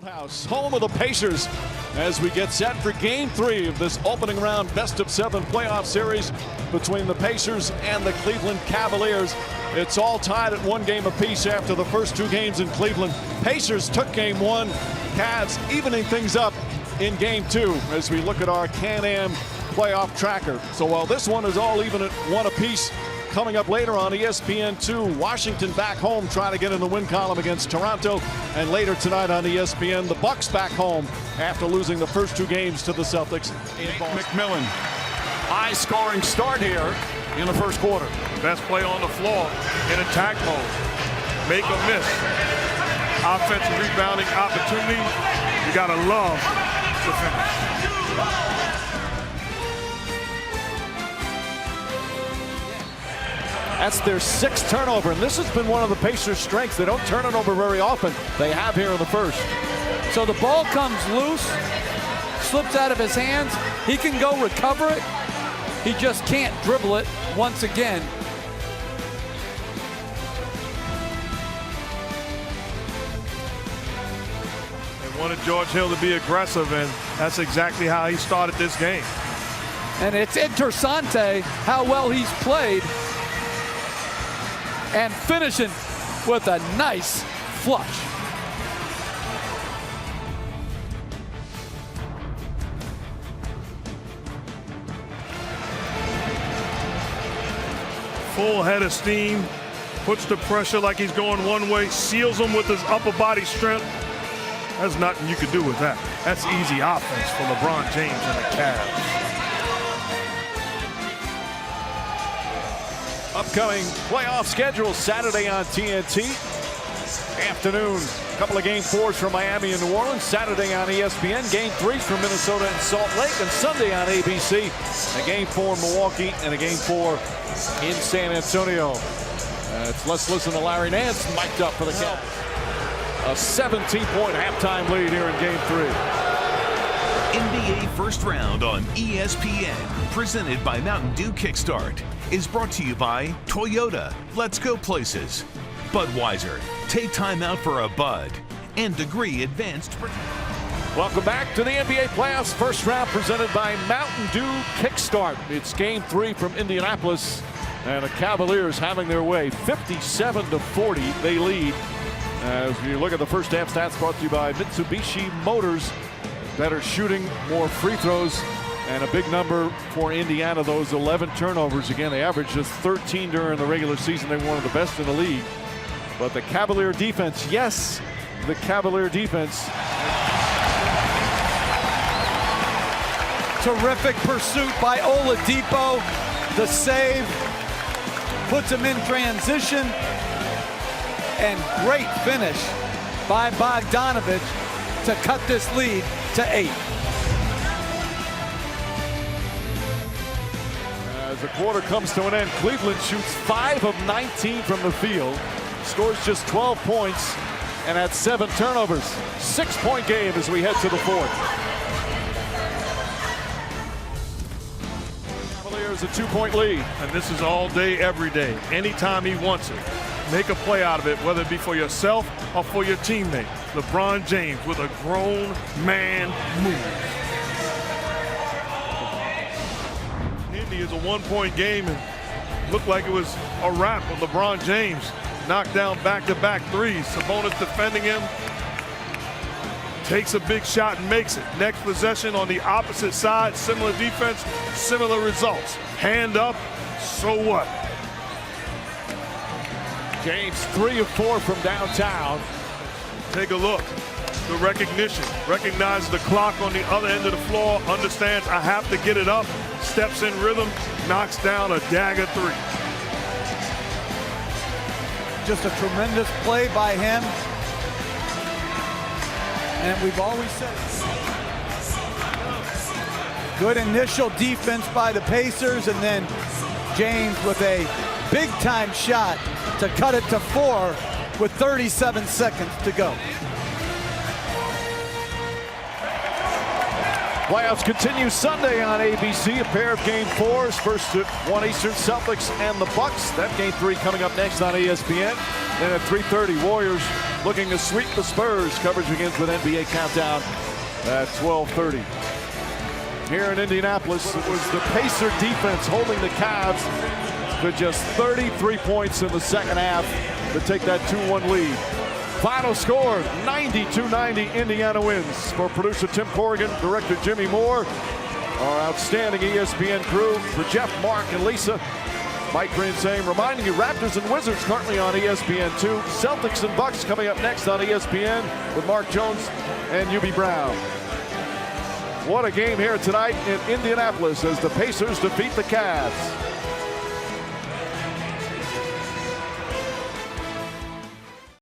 House, home of the Pacers, as we get set for Game 3 of this opening round best-of-7 playoff series between the Pacers and the Cleveland Cavaliers. It's all tied at 1 game apiece after the first 2 games in Cleveland. Pacers took Game 1, Cavs evening things up in Game 2 as we look at our Can-Am playoff tracker. So while this one is all even at 1 apiece, coming up later on ESPN2, Washington back home trying to get in the win column against Toronto. And later tonight on ESPN, the Bucks back home after losing the first 2 games to the Celtics in Boston. McMillan, high-scoring start here in the first quarter. Best play on the floor in attack mode. Make or miss. Offensive rebounding opportunity. You gotta love to finish. That's their 6th turnover, and this has been one of the Pacers' strengths. They don't turn it over very often. They have here in the first. So the ball comes loose, slips out of his hands. He can go recover it. He just can't dribble it once again. They wanted George Hill to be aggressive, and that's exactly how he started this game. And it's interessante how well he's played. And finishing with a nice flush. Full head of steam, puts the pressure like he's going one way, seals him with his upper body strength. There's nothing you can do with that. That's easy offense for LeBron James and the Cavs. Upcoming playoff schedule Saturday on TNT. Afternoon, a couple of Game 4s from Miami and New Orleans. Saturday on ESPN. Game 3s from Minnesota and Salt Lake. And Sunday on ABC, a Game 4 in Milwaukee and a Game 4 in San Antonio. Let's listen to Larry Nance mic'd up for the Cavs. A 17-point halftime lead here in Game 3. NBA First Round on ESPN, presented by Mountain Dew Kickstart, is brought to you by Toyota, Let's Go Places, Budweiser, take time out for a Bud, and Degree Advanced. Welcome back to the NBA playoffs. First round presented by Mountain Dew Kickstart. It's Game 3 from Indianapolis, and the Cavaliers having their way. 57-40, they lead. As you look at the first half stats brought to you by Mitsubishi Motors. Better shooting, more free throws, and a big number for Indiana, those 11 turnovers. Again, they averaged just 13 during the regular season. They were one of the best in the league. But the Cavalier defense, yes, the Cavalier defense. Terrific pursuit by Oladipo. The save puts him in transition. And great finish by Bogdanovich to cut this lead to 8. As the quarter comes to an end, Cleveland shoots 5 of 19 from the field, scores just 12 points, and had 7 turnovers. 6-point game as we head to the 4th. Cavaliers a 2-point lead. And this is all day, every day. Anytime he wants it, make a play out of it, whether it be for yourself or for your teammate. LeBron James with a grown man move. Indy is a 1-point game and looked like it was a wrap with LeBron James. Knocked down back-to-back threes. Sabonis defending him. Takes a big shot and makes it. Next possession on the opposite side. Similar defense, similar results. Hand up, so what? James 3 of 4 from downtown. Take a look. The recognition. Recognizes the clock on the other end of the floor. Understands I have to get it up. Steps in rhythm. Knocks down a dagger 3. Just a tremendous play by him. And we've always said good initial defense by the Pacers, and then James with a big-time shot to cut it to 4 with 37 seconds to go. Playoffs continue Sunday on ABC. A pair of Game 4s. First at 1 Eastern, Celtics and the Bucks. That Game 3 coming up next on ESPN. Then at 3:30, Warriors looking to sweep the Spurs. Coverage begins with NBA Countdown at 12:30. Here in Indianapolis, it was the Pacer defense holding the Cavs to just 33 points in the second half to take that 2-1 lead. Final score, 92-90, Indiana wins. For producer Tim Corrigan, director Jimmy Moore, our outstanding ESPN crew, for Jeff, Mark, and Lisa, Mike Green saying, reminding you, Raptors and Wizards currently on ESPN2. Celtics and Bucks coming up next on ESPN with Mark Jones and Hubie Brown. What a game here tonight in Indianapolis as the Pacers defeat the Cavs.